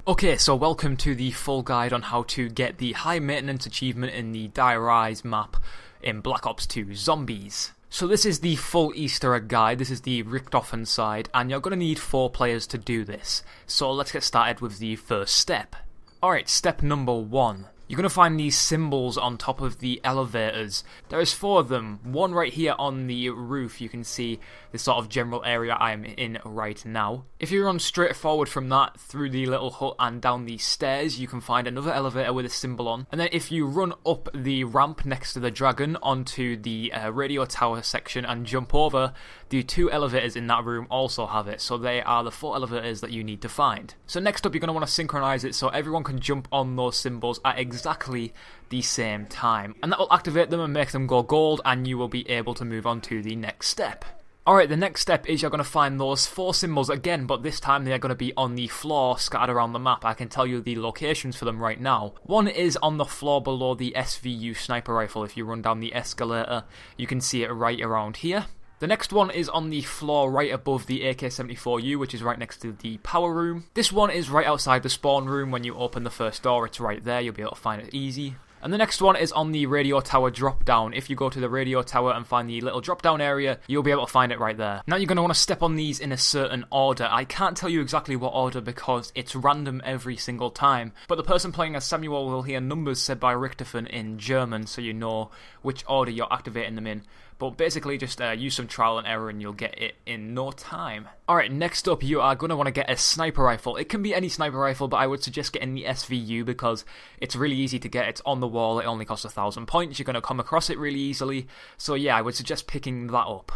Okay, so welcome to the full guide on how to get the high maintenance achievement in the Die Rise map in Black Ops 2 Zombies. So this is the full Easter egg guide, this is the Richtofen side, and you're going to need 4 players to do this. So let's get started with the first step. Alright, step number 1. You're going to find these symbols on top of the elevators. There's 4 of them. One right here on the roof, you can see the sort of general area I'm in right now. If you run straight forward from that through the little hut and down these stairs, you can find another elevator with a symbol on. And then if you run up the ramp next to the dragon onto the radio tower section and jump over, the 2 elevators in that room also have it. So they are the 4 elevators that you need to find. So next up, you're going to want to synchronize it so everyone can jump on those symbols at exactly the same time, and that will activate them and make them go gold, and you will be able to move on to the next step. Alright, the next step is you're going to find those 4 symbols again, but this time they are going to be on the floor scattered around the map. I can tell you the locations for them right now. One is on the floor below the SVU sniper rifle. If you run down the escalator, you can see it right around here. The next one is on the floor right above the AK-74U, which is right next to the power room. This one is right outside the spawn room. When you open the first door, it's right there. You'll be able to find it easy. And the next one is on the radio tower drop down. If you go to the radio tower and find the little drop down area, you'll be able to find it right there. Now you're going to want to step on these in a certain order. I can't tell you exactly what order because it's random every single time. But the person playing as Samuel will hear numbers said by Richtofen in German, so you know which order you're activating them in. But basically just use some trial and error and you'll get it in no time. Alright, next up you are going to want to get a sniper rifle. It can be any sniper rifle, but I would suggest getting the SVU because it's really easy to get. It's on the wall, it only costs 1,000 points. You're going to come across it really easily. So yeah, I would suggest picking that up.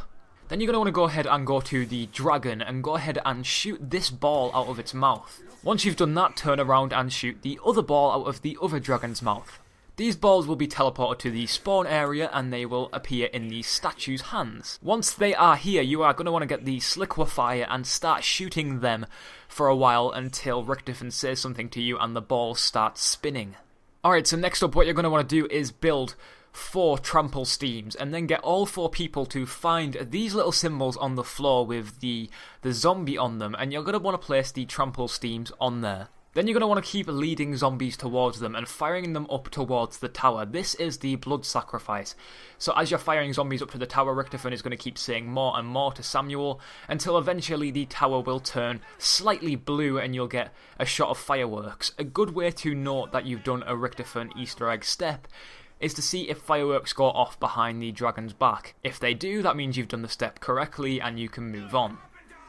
Then you're going to want to go ahead and go to the dragon and go ahead and shoot this ball out of its mouth. Once you've done that, turn around and shoot the other ball out of the other dragon's mouth. These balls will be teleported to the spawn area and they will appear in the statue's hands. Once they are here, you are going to want to get the Sliquifier and start shooting them for a while until Richtofen says something to you and the ball starts spinning. Alright, so next up what you're going to want to do is build 4 trample steams and then get all 4 people to find these little symbols on the floor with the zombie on them, and you're going to want to place the trample steams on there. Then you're going to want to keep leading zombies towards them and firing them up towards the tower. This is the blood sacrifice. So as you're firing zombies up to the tower, Richtofen is going to keep saying more and more to Samuel until eventually the tower will turn slightly blue and you'll get a shot of fireworks. A good way to note that you've done a Richtofen Easter egg step is to see if fireworks go off behind the dragon's back. If they do, that means you've done the step correctly and you can move on.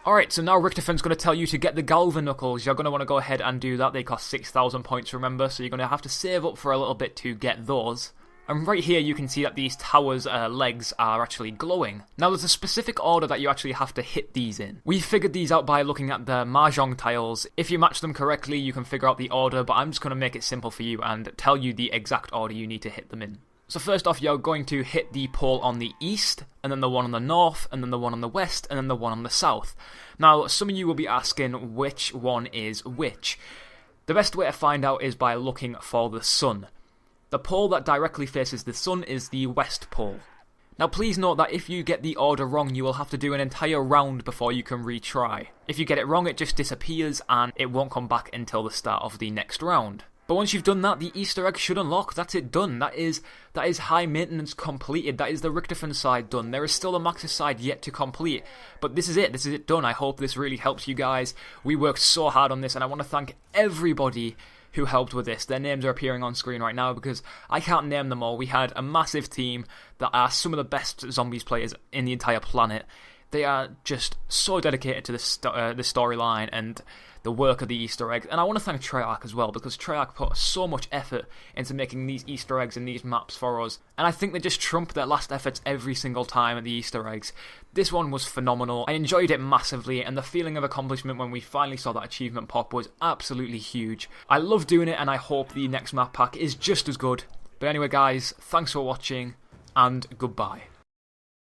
Alright, so now Richtofen's going to tell you to get the Galvanuckles. You're going to want to go ahead and do that. They cost 6,000 points, remember, so you're going to have to save up for a little bit to get those. And right here you can see that these towers' legs are actually glowing. Now there's a specific order that you actually have to hit these in. We figured these out by looking at the Mahjong tiles. If you match them correctly, you can figure out the order, but I'm just going to make it simple for you and tell you the exact order you need to hit them in. So first off, you're going to hit the pole on the east, and then the one on the north, and then the one on the west, and then the one on the south. Now, some of you will be asking which one is which. The best way to find out is by looking for the sun. The pole that directly faces the sun is the west pole. Now please note that if you get the order wrong, you will have to do an entire round before you can retry. If you get it wrong, it just disappears, and it won't come back until the start of the next round. But once you've done that, the Easter egg should unlock. That's it done. That is high maintenance completed. That is the Richtofen side done. There is still a Maxis side yet to complete. But this is it. This is it done. I hope this really helps you guys. We worked so hard on this, and I want to thank everybody who helped with this. Their names are appearing on screen right now because I can't name them all. We had a massive team that are some of the best zombies players in the entire planet. They are just so dedicated to the storyline and the work of the Easter eggs. And I want to thank Treyarch as well, because Treyarch put so much effort into making these Easter eggs and these maps for us. And I think they just trump their last efforts every single time at the Easter eggs. This one was phenomenal. I enjoyed it massively, and the feeling of accomplishment when we finally saw that achievement pop was absolutely huge. I love doing it, and I hope the next map pack is just as good. But anyway guys, thanks for watching, and goodbye.